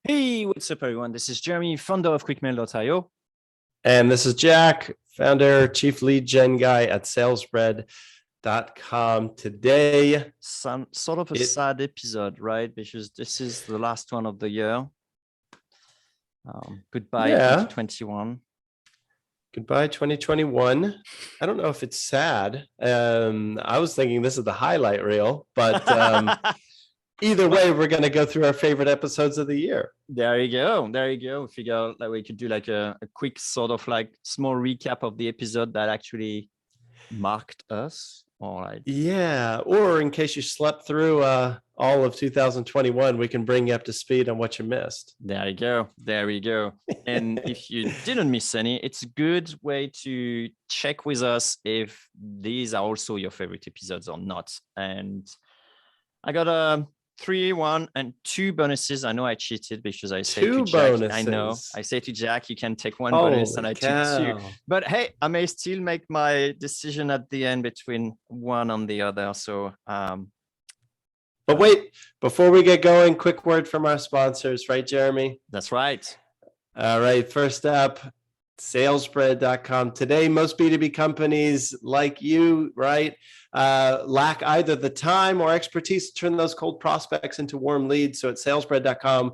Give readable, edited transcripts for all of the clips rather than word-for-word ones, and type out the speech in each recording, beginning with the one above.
Hey, what's up, everyone? This is Jeremy, founder of QuickMail.io. And this is Jack, founder, chief lead gen guy at salesbread.com. Today, Some sort of a sad episode, right? Because this is the last one of the year. Goodbye, 2021. Goodbye, 2021. I don't know if it's sad. I was thinking this is the highlight reel, but either way, we're going to go through our favorite episodes of the year. There you go. We figure that we could do like a quick sort of like small recap of the episode that actually marked us. All right. Yeah. Or in case you slept through all of 2021, we can bring you up to speed on what you missed. There you go. There we go. And if you didn't miss any, it's a good way to check with us if these are also your favorite episodes or not. And I got 3, 1, and 2 bonuses. I know I cheated because I said to Jack, I know. I say to Jack, you can take 1 bonus, and I took 2. But hey, I may still make my decision at the end between one and the other. So, but wait, before we get going, quick word from our sponsors, right, Jeremy? That's right. All right. First up, salesbread.com. Today, most B2B companies like you, right, lack either the time or expertise to turn those cold prospects into warm leads. So at salesbread.com,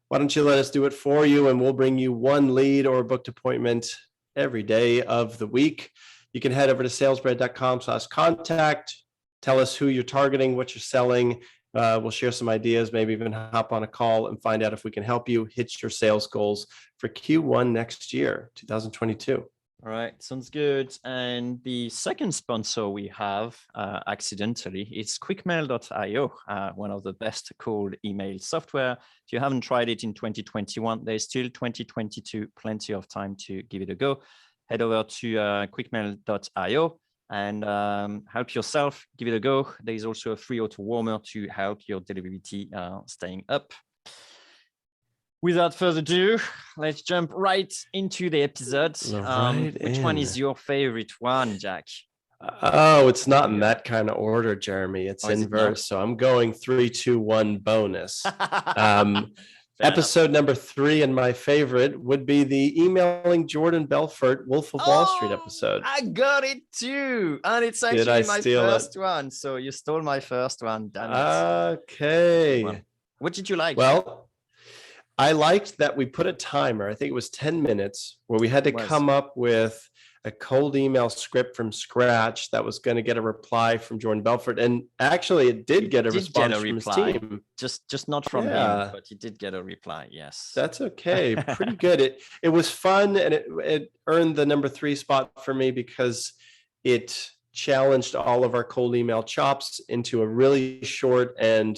why don't you let us do it for you, and we'll bring you 1 lead or a booked appointment every day of the week. You can head over to salesbread.com/contact. Tell us who you're targeting, what you're selling. We'll share some ideas, maybe even hop on a call and find out if we can help you hit your sales goals for Q1 next year, 2022. All right, sounds good. And the second sponsor we have, accidentally, it's QuickMail.io, one of the best cold email software. If you haven't tried it in 2021, there's still 2022, plenty of time to give it a go. Head over to QuickMail.io and help yourself, give it a go. There is also a free auto warmer to help your deliverability staying up. Without further ado, let's jump right into the episode. Which one is your favorite one, Jack? Oh, it's not in that kind of order, Jeremy. It's inverse. So I'm going 3, 2, 1 bonus. Episode number 3 and my favorite would be the emailing Jordan Belfort Wolf of Wall Street episode. I got it too. And it's actually my first one. So you stole my first one. Damn it. Okay. What did you like? Well, I liked that we put a timer. I think it was 10 minutes where we had to come up with a cold email script from scratch that was going to get a reply from Jordan Belfort. And actually it did get a response from his team. Just not from him, but he did get a reply. Yes. That's okay. Pretty good. It was fun, and it earned the number 3 spot for me because it challenged all of our cold email chops into a really short and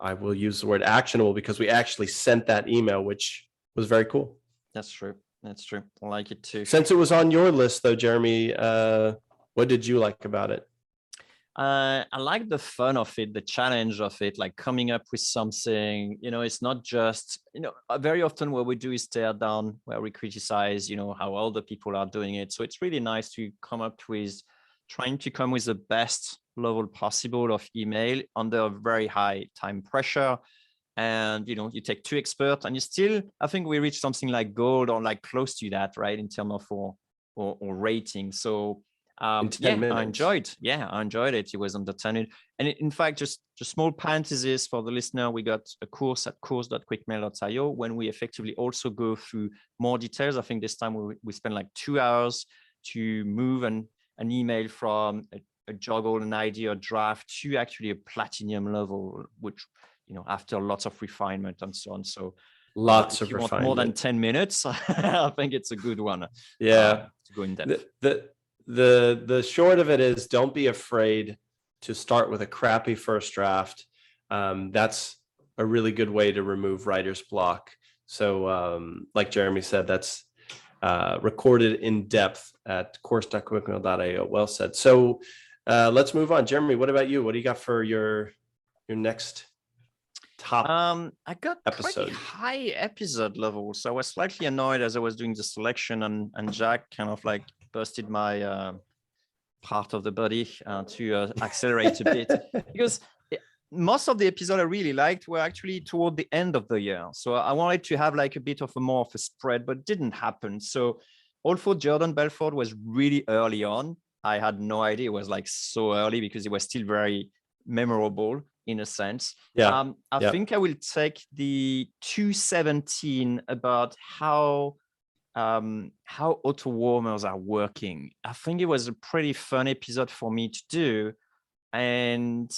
I will use the word actionable, because we actually sent that email, which was very cool. That's true. That's true. I like it too. Since it was on your list though, Jeremy, what did you like about it? I like the fun of it, the challenge of it, like coming up with something, it's not just, very often what we do is tear down, where we criticize, how other people are doing it. So it's really nice to trying to come with the best level possible of email under very high time pressure. And, you take 2 experts and you still, I think we reached something like gold or like close to that, right? In terms of or rating. So I enjoyed it. It was entertaining. And in fact, just small parenthesis for the listener, we got a course at course.quickmail.io when we effectively also go through more details. I think this time we spent like 2 hours to move an email from a juggle, an idea, a draft to actually a platinum level, which, after lots of refinement and so on. So lots of refinement. More than 10 minutes, I think it's a good one. Yeah. To go in depth. The short of it is, don't be afraid to start with a crappy first draft. That's a really good way to remove writer's block. So like Jeremy said, that's recorded in depth at course.quickmail.io. Well said. So let's move on. Jeremy, what about you? What do you got for your next top I got episode? Pretty high episode level. So I was slightly annoyed as I was doing the selection, and Jack kind of like busted my part of the body to accelerate a bit, because most of the episodes I really liked were actually toward the end of the year. So I wanted to have like a bit of a more of a spread, but it didn't happen. So although Jordan Belfort was really early on, I had no idea it was like so early because it was still very memorable in a sense. Yeah. I Yeah. think I will take the 217 about how auto warmers are working. I think it was a pretty fun episode for me to do, and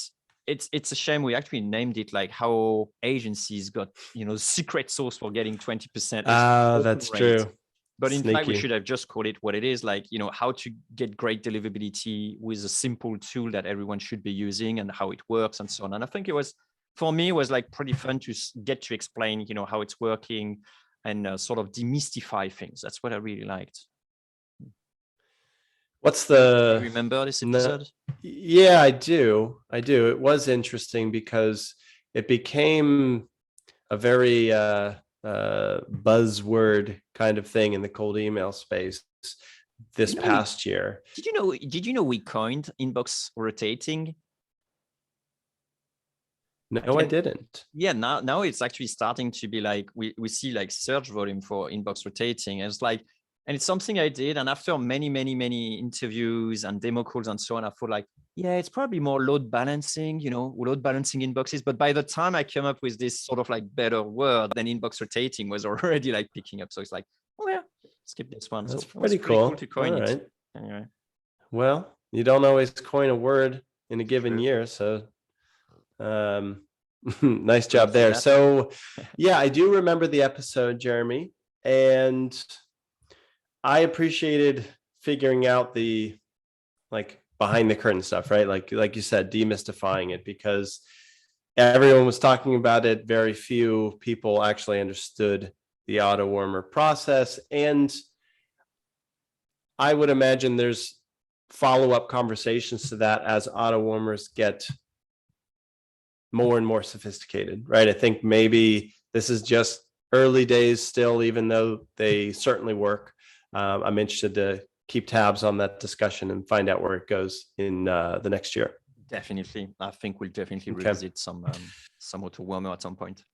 it's a shame we actually named it like how agencies got secret sauce for getting 20% open That's rate. true. But in fact, we Sneaky. should have just called it what it is, like, how to get great deliverability with a simple tool that everyone should be using and how it works and so on. And I think for me, it was like pretty fun to get to explain, how it's working and sort of demystify things. That's what I really liked. What's Do the you remember this episode? Yeah, I do. It was interesting because it became a very buzzword kind of thing in the cold email space this past year. Did you know we coined inbox rotating? No, I didn't. Yeah, now it's actually starting to be like we see like search volume for inbox rotating. And it's something I did. And after many, many, many interviews and demo calls and so on, I thought like, yeah, it's probably more load balancing, load balancing inboxes. But by the time I came up with this sort of like better word, then inbox rotating was already like picking up. So it's like, oh yeah, skip this one. That's so pretty cool to coin All it. right. Anyway. Well, you don't always coin a word in a given year. So nice job there. So yeah, I do remember the episode, Jeremy. And I appreciated figuring out the behind the curtain stuff, right? Like you said, demystifying it, because everyone was talking about it. Very few people actually understood the auto warmer process. And I would imagine there's follow-up conversations to that as auto warmers get more and more sophisticated, right? I think maybe this is just early days still, even though they certainly work. I'm interested to keep tabs on that discussion and find out where it goes in the next year. Definitely. I think we'll definitely revisit some auto warmer at some point.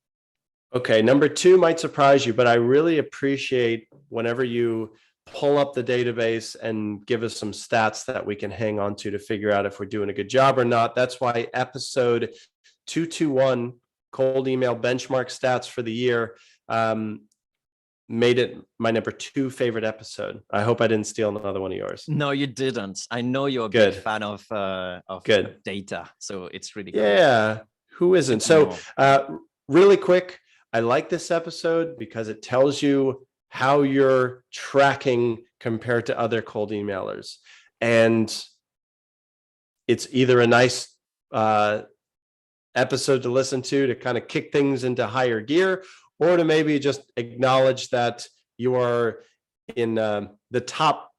Okay, number 2 might surprise you, but I really appreciate whenever you pull up the database and give us some stats that we can hang on to figure out if we're doing a good job or not. That's why episode 221, cold email benchmark stats for the year, made it my number 2 favorite episode. I hope I didn't steal another one of yours. No, you didn't. I know you're a big fan of data, so it's really good. Yeah, who isn't? So really quick, I like this episode because it tells you how you're tracking compared to other cold emailers. And it's either a nice episode to listen to kind of kick things into higher gear, or to maybe just acknowledge that you are in the top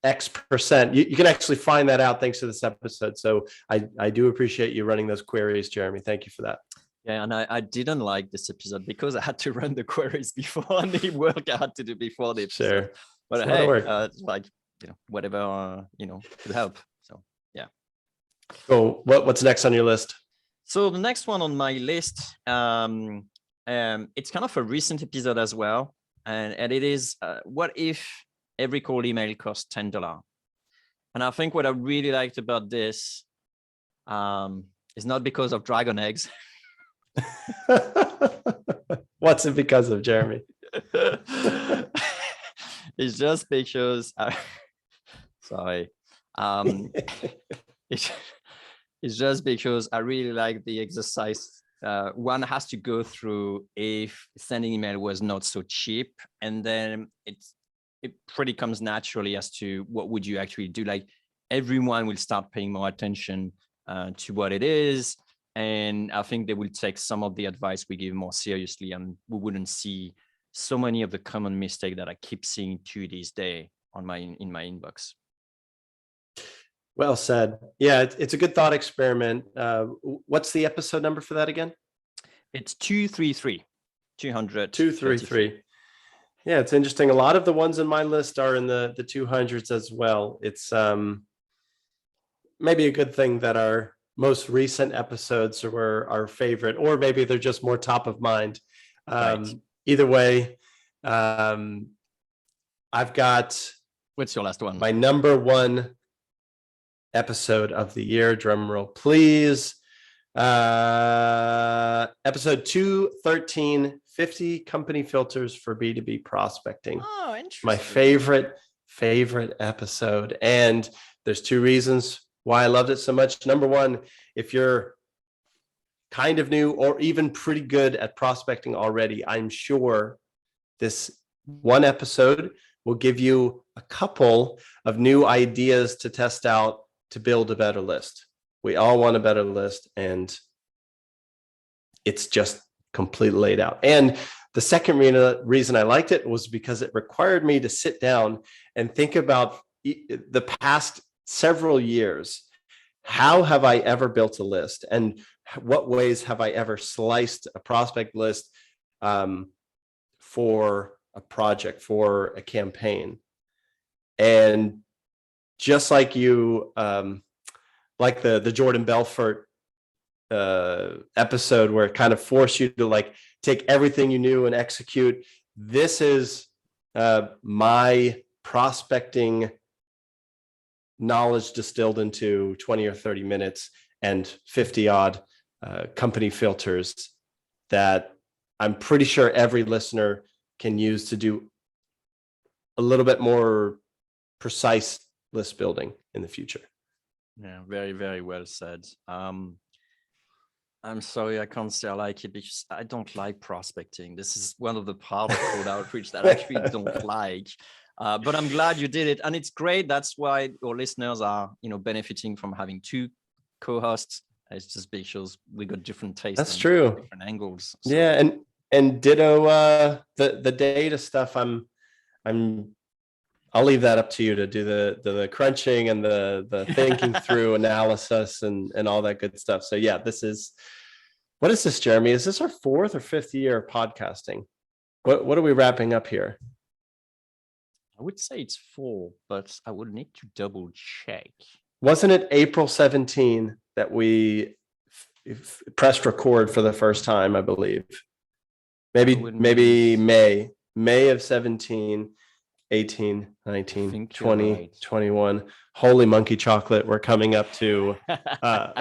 X percent. You can actually find that out thanks to this episode. So I do appreciate you running those queries, Jeremy. Thank you for that. Yeah, and I didn't like this episode because I had to run the queries before and the work I had to do before the episode. Sure. But hey, it's like, whatever, could help. So yeah. Cool. What's next on your list? So the next one on my list, it's kind of a recent episode as well. And it is, what if every cold email costs $10? And I think what I really liked about this is not because of dragon eggs. What's it because of, Jeremy? It's just because sorry. It's just because I really like the exercise one has to go through if sending email was not so cheap, and then it pretty comes naturally as to what would you actually do. Like everyone will start paying more attention to what it is. And I think they will take some of the advice we give more seriously, and we wouldn't see so many of the common mistakes that I keep seeing to this day in my inbox. Well said. Yeah, it's a good thought experiment. What's the episode number for that again? It's 233. 233. Yeah, it's interesting. A lot of the ones in my list are in the 200s as well. It's maybe a good thing that our most recent episodes were our favorite, or maybe they're just more top of mind. Right. Either way, I've got What's your last one? my number one episode of the year. Drum roll, please. Episode 213, 50 company filters for B2B prospecting. Oh, interesting. My favorite episode. And there's two reasons why I loved it so much. Number one, if you're kind of new or even pretty good at prospecting already, I'm sure this one episode will give you a couple of new ideas to test out to build a better list. We all want a better list, and it's just completely laid out. And the second reason I liked it was because it required me to sit down and think about the past several years. How have I ever built a list, and what ways have I ever sliced a prospect list for a project, for a campaign? And just like you, like the Jordan Belfort episode, where it kind of forced you to like take everything you knew and execute. This is my prospecting knowledge distilled into 20 or 30 minutes and 50 odd company filters that I'm pretty sure every listener can use to do a little bit more precise list building in the future. Yeah, very, very well said. I'm sorry, I can't say I like it because I don't like prospecting. This is one of the parts of cold outreach that I actually don't like. But I'm glad you did it, and it's great. That's why our listeners are, benefiting from having two co-hosts. It's just because we got different tastes. That's true. Different angles. So. Yeah, and ditto the data stuff. I'll leave that up to you to do the crunching and the thinking through analysis and all that good stuff. So yeah, what is this, Jeremy? Is this our fourth or fifth year of podcasting? What are we wrapping up here? I would say it's 4, but I would need to double check. Wasn't it April 17 that we pressed record for the first time, I believe? Maybe May of 17. 18, 19, 20, right. 21. Holy monkey chocolate. We're coming up to,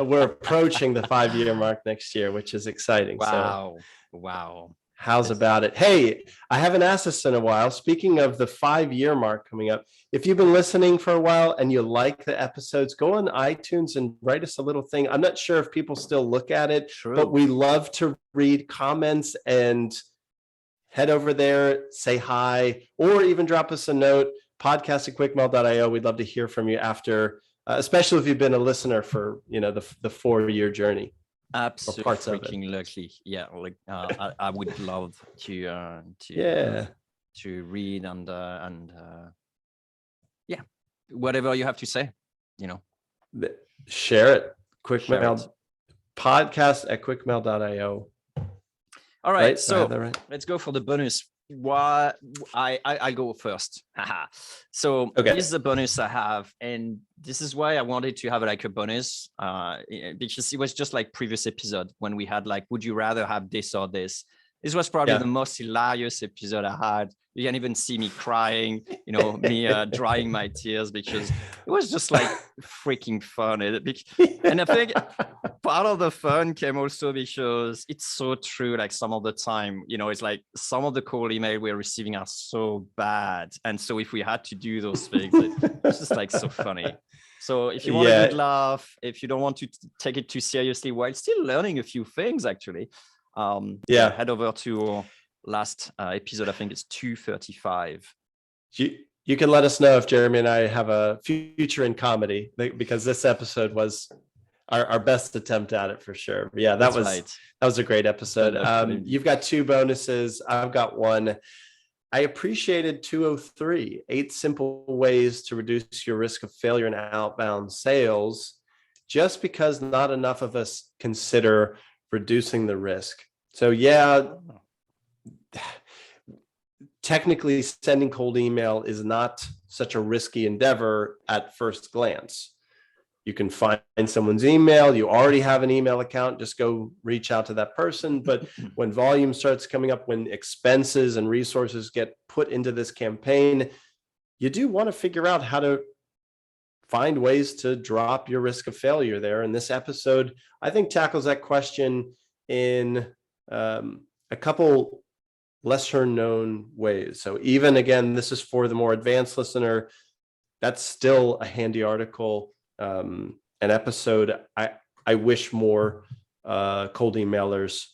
we're approaching the 5-year mark next year, which is exciting. Wow. So, wow. How's about it? Hey, I haven't asked this in a while. Speaking of the 5-year mark coming up, if you've been listening for a while and you like the episodes, go on iTunes and write us a little thing. I'm not sure if people still look at it, True. But we love to read comments, and head over there, say hi, or even drop us a note, podcast@quickmail.io. We'd love to hear from you after, especially if you've been a listener for, the 4-year journey. Absolutely freaking lucky. Yeah, like I would love to read and yeah, whatever you have to say, Share it. Quickmail podcast@quickmail.io. All right, so let's go for the bonus. Why I go first. So okay. This is the bonus I have, and this is why I wanted to have like a bonus, because it was just like previous episode when we had like, would you rather have this or this? This was probably the most hilarious episode I had. You can even see me crying, me drying my tears, because it was just like freaking fun. And I think part of the fun came also because it's so true. Like some of the time, it's like some of the cold email we're receiving are so bad. And so if we had to do those things, it's just like so funny. So if you want a good laugh, if you don't want to take it too seriously while still learning a few things, actually, head over to last episode. I think it's 235. You can let us know if Jeremy and I have a future in comedy, because this episode was our best attempt at it for sure. But yeah, that was a great episode. You've got 2 bonuses. I've got 1. I appreciated 203, 8 simple ways to reduce your risk of failure in outbound sales, just because not enough of us consider reducing the risk. So yeah, technically sending cold email is not such a risky endeavor at first glance. You can find someone's email. You already have an email account. Just go reach out to that person. But when volume starts coming up, when expenses and resources get put into this campaign, you do want to figure out how to find ways to drop your risk of failure there. And this episode, I think, tackles that question in a couple lesser known ways. So even, again, this is for the more advanced listener. That's still a handy article, an episode. I wish more cold emailers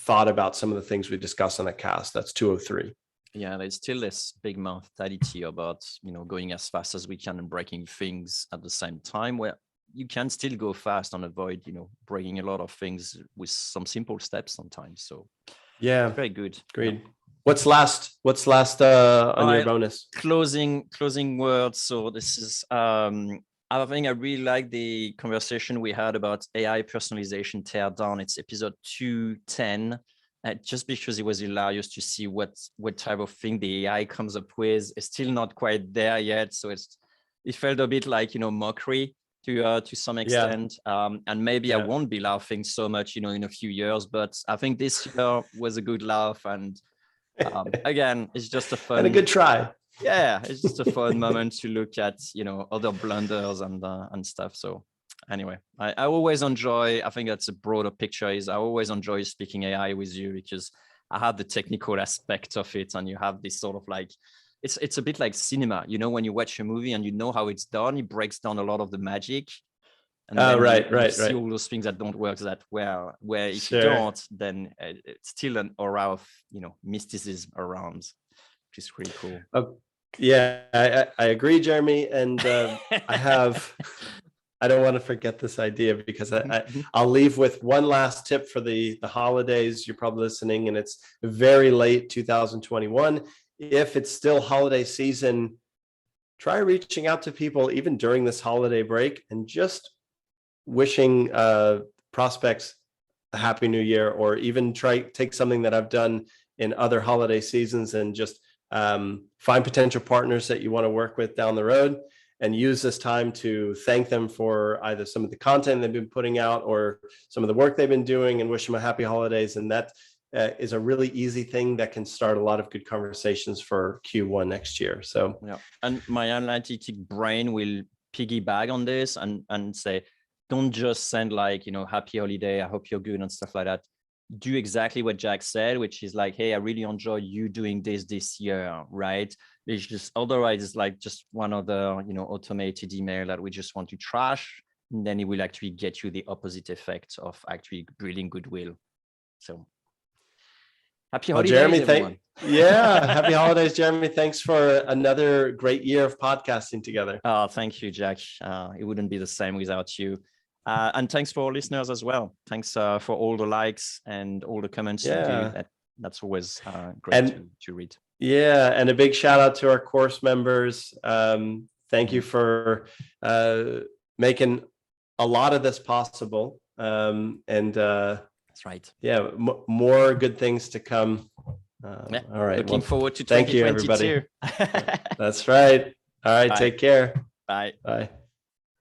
thought about some of the things we discussed on the cast. That's 203. Yeah, there's still this big mentality about, going as fast as we can and breaking things at the same time, where you can still go fast and avoid, breaking a lot of things with some simple steps sometimes. So yeah, very good. Agreed. What's last on your bonus? Closing words. So this is, I think I really like the conversation we had about AI personalization teardown. It's episode 210. Just because it was hilarious to see what type of thing the AI comes up with. It's still not quite there yet, so it felt a bit like mockery to some extent. And maybe I won't be laughing so much in a few years, but I think this year was a good laugh. And again, it's just a fun and a good try. Yeah, it's just a fun moment to look at other blunders and stuff. So anyway, I always enjoy, I think that's a broader picture, is I always enjoy speaking AI with you, because I have the technical aspect of it, and you have this sort of like, it's a bit like cinema, when you watch a movie and you know how it's done, it breaks down a lot of the magic. And then you see all those things that don't work that well, where if you don't, then it's still an aura of, mysticism around, which is really cool. Yeah, I agree, Jeremy. And I don't want to forget this idea, because I'll leave with one last tip for the holidays. You're probably listening and it's very late 2021. If it's still holiday season, try reaching out to people even during this holiday break and just wishing prospects a happy new year, or even take something that I've done in other holiday seasons and just find potential partners that you want to work with down the road, and use this time to thank them for either some of the content they've been putting out or some of the work they've been doing, and wish them a happy holidays. And that is a really easy thing that can start a lot of good conversations for Q1 next year. So yeah, and my analytic brain will piggyback on this and say, don't just send like, happy holiday, I hope you're good and stuff like that. Do exactly what Jack said, which is like, hey, I really enjoy you doing this year, right? It's just, otherwise it's like just one other, automated email that we just want to trash, and then it will actually get you the opposite effect of actually building goodwill. So happy holidays, Jeremy, everyone. Happy holidays, Jeremy. Thanks for another great year of podcasting together. Oh, thank you, Jack. It wouldn't be the same without you. And thanks for our listeners as well. Thanks for all the likes and all the comments you do. That's always great to read. Yeah, and a big shout out to our course members. Thank you for making a lot of this possible. That's right. Yeah, more good things to come. All right. Looking forward to 2022. Thank you, everybody. That's right. All right. Bye. Take care. Bye. Bye.